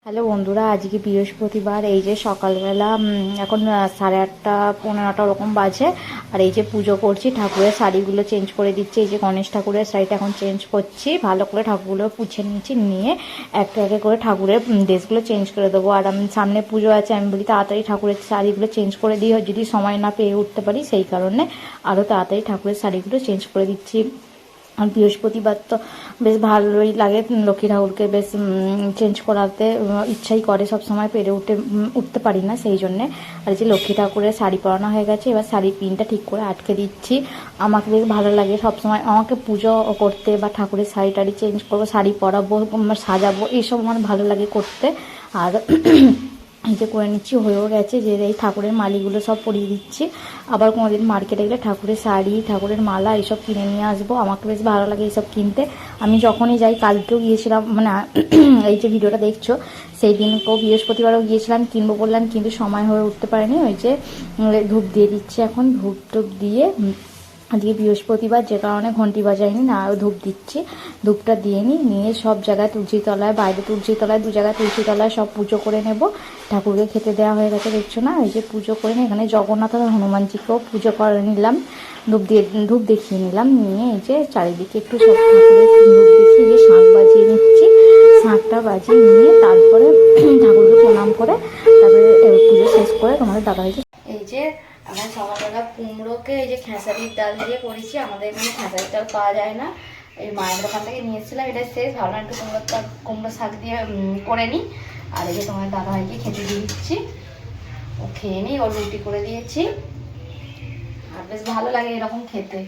Hello বন্ধুরা, আজকে বৃহস্পতিবার। এই যে সকালবেলা এখন 8:30 পৌনে 9 ওরকম বাজে। আর এই যে পুজো করছি, ঠাকুরের শাড়িগুলো চেঞ্জ করে দিচ্ছি। এই যে গণেশ ঠাকুরের শাড়িটা এখন চেঞ্জ করছি, ভালো করে ঠাকুরগুলো পুছে নিচ্ছি, নিয়ে একটা একটা করে ঠাকুরের ড্রেসগুলো চেঞ্জ করে দেবো। আর আমি সামনে পুজো আছে, আমি বলি তাড়াতাড়ি ঠাকুরের শাড়িগুলো চেঞ্জ করে দিই, যদি সময় না পেয়ে উঠতে পারি সেই কারণে আরও তাড়াতাড়ি ঠাকুরের শাড়িগুলো চেঞ্জ করে দিচ্ছি। আর বৃহস্পতিবার তো বেশ ভালোই লাগে, লক্ষ্মী ঠাকুরকে বেশ চেঞ্জ করাতে ইচ্ছাই করে, সব সময় পেরে উঠতে পারি না সেই জন্যে। আর যে লক্ষ্মী ঠাকুরের শাড়ি পরানো হয়ে গেছে, এবার শাড়ির পিনটা ঠিক করে আটকে দিচ্ছি। আমাকে বেশ ভালো লাগে সব সময়, আমাকে পুজো করতে বা ঠাকুরের শাড়ি টাড়ি চেঞ্জ করবো, শাড়ি পরাবো, সাজাবো, এইসব আমার ভালো লাগে করতে। আর এই যে করে নিচ্ছি, হয়েও গেছে। যে এই ঠাকুরের মালিগুলো সব পরিয়ে দিচ্ছি। আবার কোনোদিন মার্কেটে গেলে ঠাকুরের শাড়ি, ঠাকুরের মালা এইসব কিনে নিয়ে আসবো। আমাকে বেশ ভালো লাগে এইসব কিনতে। আমি যখনই যাই, কালকেও গিয়েছিলাম, মানে এই যে ভিডিওটা দেখছো সেই দিনকেও বৃহস্পতিবারও গিয়েছিলাম, কিনবো বললাম, কিন্তু সময় হয়ে উঠতে পারেনি। ওই যে ধূপ দিয়ে দিচ্ছি, এখন ধূপ টুপ দিয়ে, আজকে বৃহস্পতিবার যে কারণে ঘন্টি বাজাইনি, না আরও ধূপ দিচ্ছি। ধূপটা দিয়ে নিয়ে সব জায়গায় তুলসীতলায়, বাইরে তুলসীতলায়, দু জায়গায় তুলসীতলায় সব পুজো করে নেব। ঠাকুরকে খেতে দেওয়া হয়ে গেছে, দেখছো না? এই যে পুজো করে নিয়ে এখানে জগন্নাথ আর হনুমানজিকেও পুজো করে নিলাম, ধূপ দেখিয়ে নিলাম। নিয়ে এই যে চারিদিকে একটু সব ঠাকুরের ধূপ দেখিয়ে যে শাঁখ বাজিয়ে নিচ্ছি। শাঁখটা বাজিয়ে নিয়ে তারপরে ঠাকুরকে প্রণাম করে তারপরে পুজো শেষ করে তোমাদের দাদাভাইকে। এই যে এখন সকালবেলা কুমড়োকে এই যে খেসারির ডাল দিয়ে করেছি। আমাদের এখানে খেসারির ডাল পাওয়া যায় না, এই মায়ের দোকান থেকে নিয়েছিলাম। এটা শেষ, ভাবলাম একটু কুমড়ো শাক দিয়ে করে নিই। আর এই যে তোমার দাদাভাইকে খেতে দিয়ে দিচ্ছি, ও খেয়ে নিই, ও রুটি করে দিয়েছি। আর বেশ ভালো লাগে এরকম খেতে।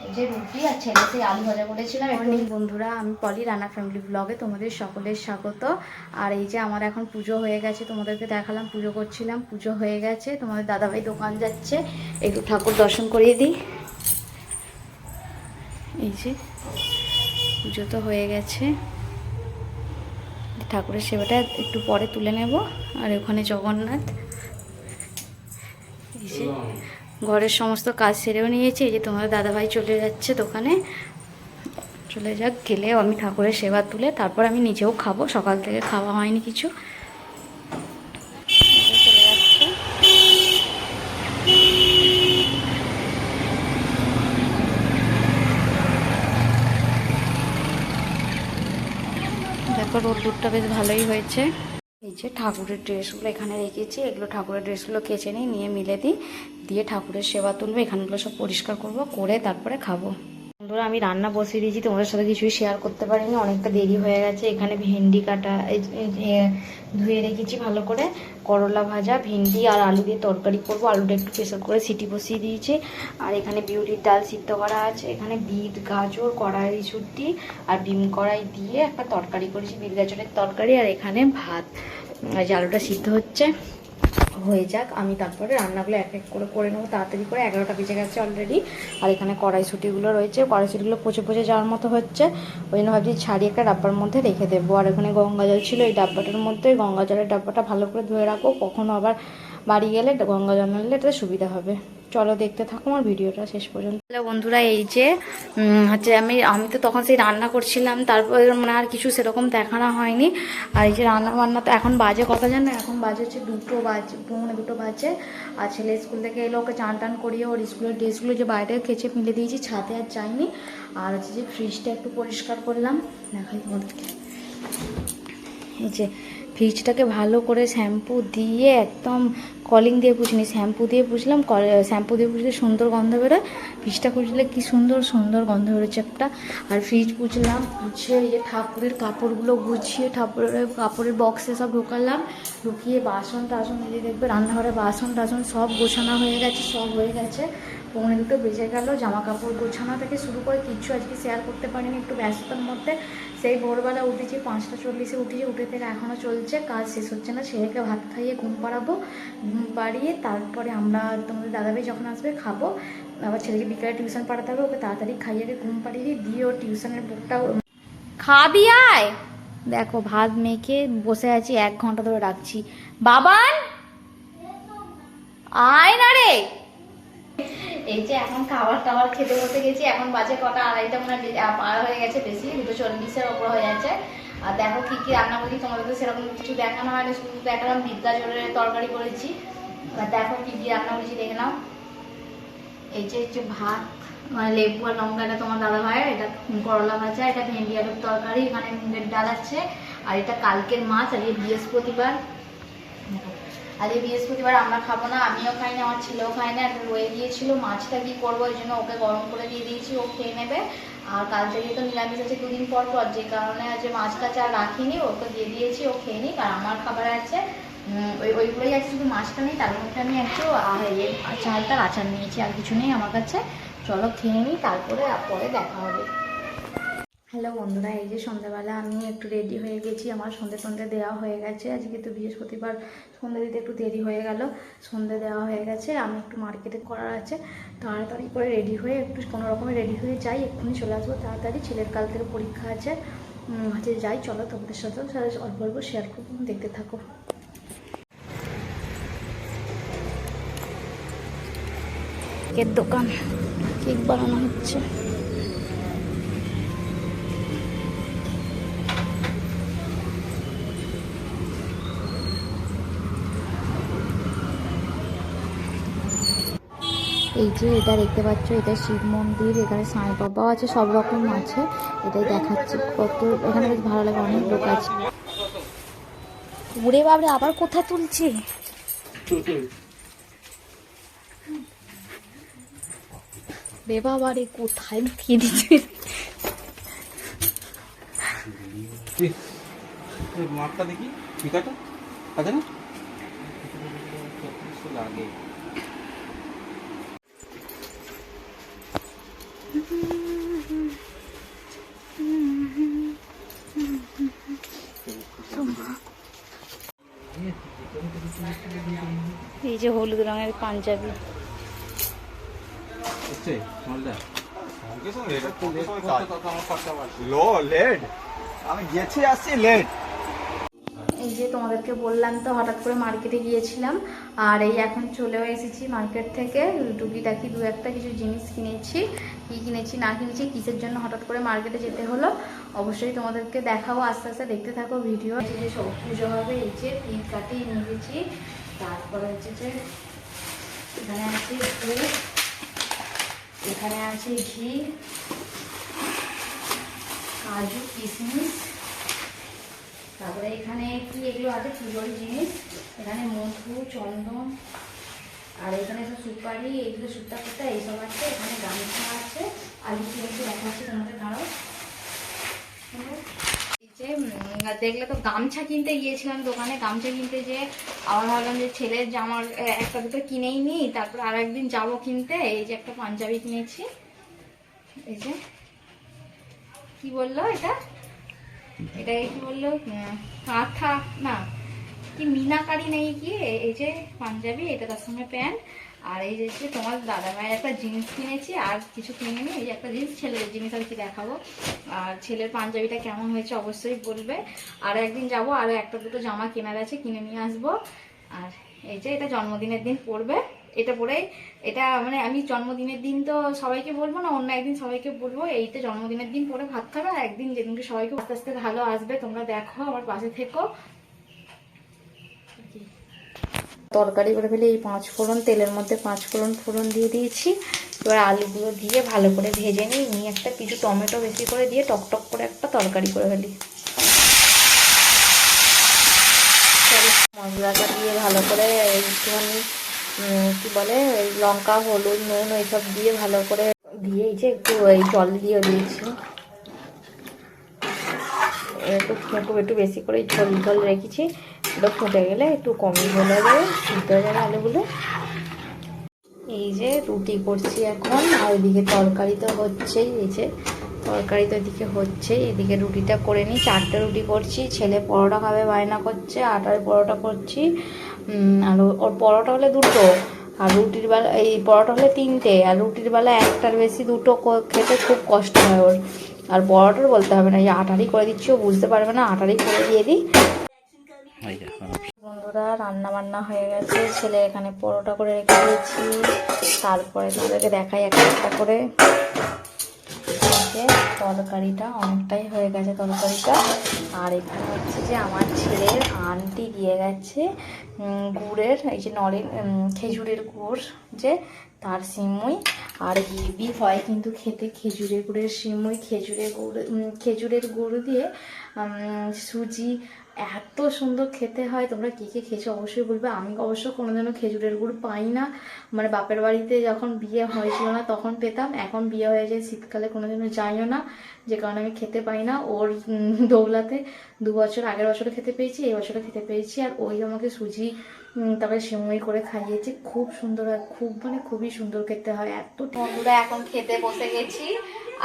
এই যে রুটি আর ছেলে সেই আলু ভাজা করেছিলাম। মর্নিং বন্ধুরা, আমি পলি, রান্না ফ্যামিলি ব্লগে তোমাদের সকলের স্বাগত। আর এই যে আমার এখন পুজো হয়ে গেছে, তোমাদেরকে দেখালাম পুজো করছিলাম, পুজো হয়ে গেছে। তোমাদের দাদাভাই দোকান যাচ্ছে, একটু ঠাকুর দর্শন করিয়ে দিই। এই যে পুজো তো হয়ে গেছে, ঠাকুরের সেবাটা একটু পরে তুলে নেব। আর ওখানে জগন্নাথ। এই যে ঘরের সমস্ত কাজ সেরেও নিয়েছি। এই যে তোমার দাদাভাই চলে যাচ্ছে দোকানে, চলে যাক, গেলে আমি ঠাকুরের সেবা তুলে তারপর আমি নিজেও খাবো, সকাল থেকে খাওয়া হয়নি কিছু। চলে যাচ্ছে। দেখো রোদ্দুরটা বেশ ভালোই হয়েছে। এই যে ঠাকুরের ড্রেসগুলো এখানে রেখেছি, এগুলো ঠাকুরের ড্রেসগুলো কেচে নিয়ে মিলে দিই, দিয়ে ঠাকুরের সেবা তুলবো। এখানগুলো সব পরিষ্কার করব, করে তারপরে খাবো। বন্ধুরা, আমি রান্না বসিয়ে দিয়েছি, তোমাদের সাথে কিছুই শেয়ার করতে পারিনি, অনেকটা দেরি হয়ে গেছে। এখানে ভেন্ডি কাটা ধুয়ে রেখেছি ভালো করে, করলা ভাজা, ভেন্ডি আর আলু দিয়ে তরকারি করব। আলুটা একটু প্রেসার করে সিটি বসিয়ে দিয়েছি। আর এখানে বিউলির ডাল সিদ্ধ করা আছে, এখানে বিট গাজর কড়াইশুঁটি আর ডিম কড়াই দিয়ে একটা তরকারি করেছি, বিট গাজরের তরকারি। আর এখানে ভাত, যে আলুটা সিদ্ধ হচ্ছে, হয়ে যাক, আমি তারপরে রান্নাগুলো এক এক করে নেবো তাড়াতাড়ি করে। 11টা বেজে গেছে অলরেডি। আর এখানে কড়াইশুঁটিগুলো রয়েছে, কড়াইশুঁটিগুলো পচে যাওয়ার মতো হচ্ছে, ওই জন্য ভাবছি ছাড়িয়ে একটা ডাব্বার মধ্যে রেখে দেবো। আর এখানে গঙ্গা জল ছিল এই ডাব্বাটার মধ্যে, গঙ্গা জলের ডাব্বাটা ভালো করে ধুয়ে রাখবো, কখনো আবার বাড়ি গেলে গঙ্গা জল নিলে এটাতে সুবিধা হবে। চলো দেখতে থাকো আমার ভিডিওটা শেষ পর্যন্ত। হ্যালো বন্ধুরা, এই যে হচ্ছে আমি তো তখন সেই রান্না করছিলাম, তারপর মানে আর কিছু সেরকম দেখানো হয়নি। আর এই যে রান্না বান্না তো এখন বাজে কথা জানো, এখন বাজে হচ্ছে 2 বাজে। আর ছেলে স্কুল থেকে এলো, ওকে চান টান করিয়ে ওর স্কুলের ড্রেসগুলো যে বাইরে কেচে মিলে দিয়েছি, ছাদে আর যাইনি। আর হচ্ছে যে ফ্রিজটা একটু পরিষ্কার করলাম, দেখাই তোমাদেরকে। এই যে ফ্রিজটাকে ভালো করে শ্যাম্পু দিয়ে, একদম কলিং দিয়ে পুছিনি, শ্যাম্পু দিয়ে পুছলাম। শ্যাম্পু দিয়ে পুছলে সুন্দর গন্ধ বেরোয়, ফ্রিজটা পুছলে কি সুন্দর গন্ধ বেরোচ্ছে একটা। আর ফ্রিজ পুছলাম, পুছিয়ে এই যে ঠাকুরের কাপড়গুলো গুছিয়ে ঠাকুরের কাপড়ের বক্সে সব ঢোকালাম, ঢুকিয়ে বাসন টাসন, এই যে দেখবে রান্নাঘরে বাসন টাসন সব গোছানো হয়ে গেছে, সব হয়ে গেছে। 1:45 বেজে গেল। জামা কাপড় গোছানো থেকে শুরু করে কিচ্ছু আজকে শেয়ার করতে পারিনি, একটু ব্যস্ততার মধ্যে। সেই ভোরবেলা উঠেছি, 5টা 40-এ উঠেছি, উঠে থেকে এখনও চলছে, কাজ শেষ হচ্ছে না। ছেলেকে ভাত খাইয়ে ঘুম পাড়াবো, ঘুম পাড়িয়ে তারপরে আমরা, তোমাদের দাদাভাই যখন আসবে খাবো। আবার ছেলেকে বিকালে টিউশন পাঠাতে হবে, ওকে তাড়াতাড়ি খাইয়ে ঘুম পাড়িয়ে দিয়ে ওর টিউশনের বুকটা খাবি। আয় দেখো, ভাত মেখে বসে আছি, 1 ঘন্টা ধরে ডাকছি, বাবান আয় না রে। এই যে এখন খাবার খেতে বসে গেছি, এখন বাজে কটা, 2:30 মনে পার হয়ে গেছে, বেশি 2:40-এর ওপর হয়ে যাচ্ছে। আর দেখো কি কি রান্না করেছি, তোমাদের তো সেরকম কিছু দেখানো হয়নি, শুধু দেখালাম বিদ্যাচরের তরকারি করেছি। আর দেখো কি কি রান্না করেছি দেখে নাও। এই যে হচ্ছে ভাত, মানে লেবু আর লঙ্কা, এটা তোমার দাদা ভাই, এটা করলা ভাজা, এটা ভেন্ডি আলুর তরকারি, এখানে মুগের ডাল আছে, আর এটা কালকের মাছ। আর এই বৃহস্পতিবার, আর এই বৃহস্পতিবার আমরা খাবো না, আমিও খাই না, আমার ছেলেও খায় না, একটা রয়ে গিয়েছিল মাছটা, কি করবো, ওই জন্য ওকে গরম করে দিয়ে দিয়েছি, ও খেয়ে নেবে। আর কাল থেকে তো নিরামিষ আছে 2 দিন পর পর, যে কারণে যে মাছটা চা রাখিনি, ওকে দিয়ে দিয়েছি, ও খেয়ে নিক। আর আমার খাবার আছে ওইগুলোই আছে, শুধু মাছটা নেই, তার মধ্যে আমি একটু চালটার আচার নিয়েছি, আর কিছু নেই আমার কাছে। চলো খেয়ে নিই, তারপরে পরে দেখা হবে। হ্যালো বন্ধুরা, এই যে সন্ধ্যাবেলা আমি একটু রেডি হয়ে গেছি, আমার সন্ধে দেওয়া হয়ে গেছে। আজকে তো বৃহস্পতিবার, সন্ধ্যে দিতে একটু দেরি হয়ে গেল, সন্ধে দেওয়া হয়ে গেছে। আমি একটু মার্কেটে করার আছে, তাড়াতাড়ি করে রেডি হয়ে একটু কোনো রকমে রেডি হয়ে যাই, এক্ষুনি চলে আসবো তাড়াতাড়ি। ছেলের কাল থেকে পরীক্ষা আছে, যাই। চলো তোমাদের সাথে অল্প অল্প শেয়ার করবো, দেখতে থাকো। কেকের দোকান, কেক বানানো হচ্ছে। এই যে এটা দেখতে পাচ্ছ, এটা শিব মন্দির, এখানে সাই বাবাও আছে, সব রকম আছে, এটাই দেখাচ্ছি। কত এখানে বেশ ভালো লাগে, অনেক লোক আছে। উড়ে বাবরে, আবার কোথায় তুলছে? রে বাবা রে, কোথায় লুকিয়ে দিচ্ছে? মাপটা দেখি, ঠিকাটা আছে না? লাগে এই যে হলুদ রঙের পাঞ্জাবি, আমি গেছি আসছি লেট। এই যে তোমাদেরকে বললাম তো, হঠাৎ করে মার্কেটে গিয়েছিলাম, আর এই এখন চলেও এসেছি মার্কেট থেকে। টুকিটাকি 2-1 কিছু জিনিস কিনেছি, কি কিনেছি না কিনেছি, কিসের জন্য হঠাৎ করে মার্কেটে যেতে হলো, অবশ্যই তোমাদেরকে দেখাবো, আস্তে আস্তে দেখতে থাকো ভিডিও। এই যে সব পুজো হবে, এই যে পিঠ কাটি নিয়েছি, তারপরে হচ্ছে যে এখানে আছে দুধ, এখানে আছে ঘি, কাজু, কিশমিশ, তারপরে এখানে কি এগুলো আছে পুজোর জিনিস, এখানে মধু, চন্দন, আর এখানে সব সুপারি, এইগুলো সুতা ফুটা এইসব আছে, এখানে গামছা আছে, আলু কিনেছি দেখাচ্ছি তোমাদের, দাঁড়াও। এই যে দেখলে তো, গামছা কিনতে গিয়েছিলাম দোকানে, গামছা কিনতে, যে আবার ভাবলাম যে ছেলের জামার 1-2 কিনেই নি, তারপর আর একদিন যাবো কিনতে। এই যে একটা পাঞ্জাবি কিনেছি, এই যে কি বললো এটা, এটাকে কি বললো, কাঁথা না কি, মিনাকারি নেই কি, এই যে পাঞ্জাবি, এটা তার সঙ্গে প্যান্ট। আর এই যে তোমার দাদা ভাইয়ের একটা জিন্স কিনেছি, আর কিছু কিনিনি, এই যে একটা জিন্স, ছেলের জিনিস আর কি দেখাবো। আর ছেলের পাঞ্জাবিটা কেমন হয়েছে অবশ্যই বলবে। আর একদিন যাবো, আরও 1-2 জামা কেনার আছে, কিনে নিয়ে আসবো। আর এই যে এটা জন্মদিনের দিন পরবে, এটা পরেই, এটা মানে আমি জন্মদিনের দিন তো সবাইকে বলবো না, অন্য একদিন সবাইকে বলবো। এইটা জন্মদিনের দিন পরে ভাত খাবে, আর একদিন যেদিনকে সবাইকে আস্তে আস্তে ভালো আসবে, তোমরা দেখো, আমার পাশে থেকো। তরকারি করে ফেলে এই 5 ফোড়ন, তেলের মধ্যে 5 ফোড়ন দিয়ে দিয়েছি। এবার আলুগুলো দিয়ে ভালো করে ভেজে নিই, একটা কিছু টমেটো বেশি করে দিয়ে টকটক করে একটা তরকারি করে ফেলি। মশলাটা দিয়ে ভালো করে একটুখানি কি বলে, লঙ্কা, হলুদ, নুন এইসব দিয়ে ভালো করে দিয়ে, এই যে একটু এই জল দিয়ে দিয়েছি, একটু বেশি করে ঝোল রেখেছি। এটা ফুটে গেলে একটু কমই হয়ে যাবে, সিদ্ধ হয়ে যাবে আলুগুলো। এই যে রুটি করছি এখন, আর ওইদিকে তরকারি তো হচ্ছেই, এই যে তরকারি তো এদিকে হচ্ছে, এদিকে রুটিটা করে নিই। 4টে রুটি করছি, ছেলে পরোটা খাবে বায়না করছে, আটার পরোটা করছি। আর ওর পরোটা হলে 2টো, আর রুটির বেলা, এই পরোটা হলে 3টে, আর রুটির বেলা 1টার বেশি 2টো খেতে খুব কষ্ট হয় ওর। আর পরোটার বলতে হবে না, এই আটারই করে দিচ্ছি, ও বুঝতে পারবে না, আটারই করে দিয়ে দিই। বন্ধুরা, রান্না বান্না হয়ে গেছে, ছেলে এখানে পরোটা করে রেখে দিয়েছি। তারপরে তোমাদেরকে দেখাই একটা করে, যে তরকারিটা অনেকটাই হয়ে গেছে তরকারিটা। আর এখানে হচ্ছে যে আমার ছেলের আন্টি দিয়ে গেছে গুড়ের, এই যে খেজুরের গুড় যে তার সিমুই। আর হেভি হয় কিন্তু খেতে খেজুরের গুড়ের সিমুই, খেজুরের গুড় দিয়ে সুজি, এত সুন্দর খেতে হয়। তোমরা কে কে খেয়েছো অবশ্যই বলবে। আমি অবশ্য কোনোদিনও খেজুরের গুড় পাই না, মানে বাপের বাড়িতে যখন বিয়ে হয়েছিল না তখন পেতাম, এখন বিয়ে হয়ে যায় শীতকালে কোনোদিনও যাইও না, যে কারণে আমি খেতে পাই না। ওর দৌলাতে 2 বছর, আগের বছরে খেতে পেয়েছি, এই বছরে খেতে পেয়েছি। আর ওই আমাকে সুজি তারপরে সিমুই করে খাইয়েছে, খুব সুন্দর হয়, খুব মানে খুবই সুন্দর খেতে হয়। এত বন্ধুরা এখন খেতে বসে গেছি,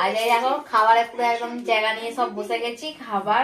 আর এই এখন খাবারের পুরো একদম জায়গা নিয়ে সব বসে গেছি খাবার।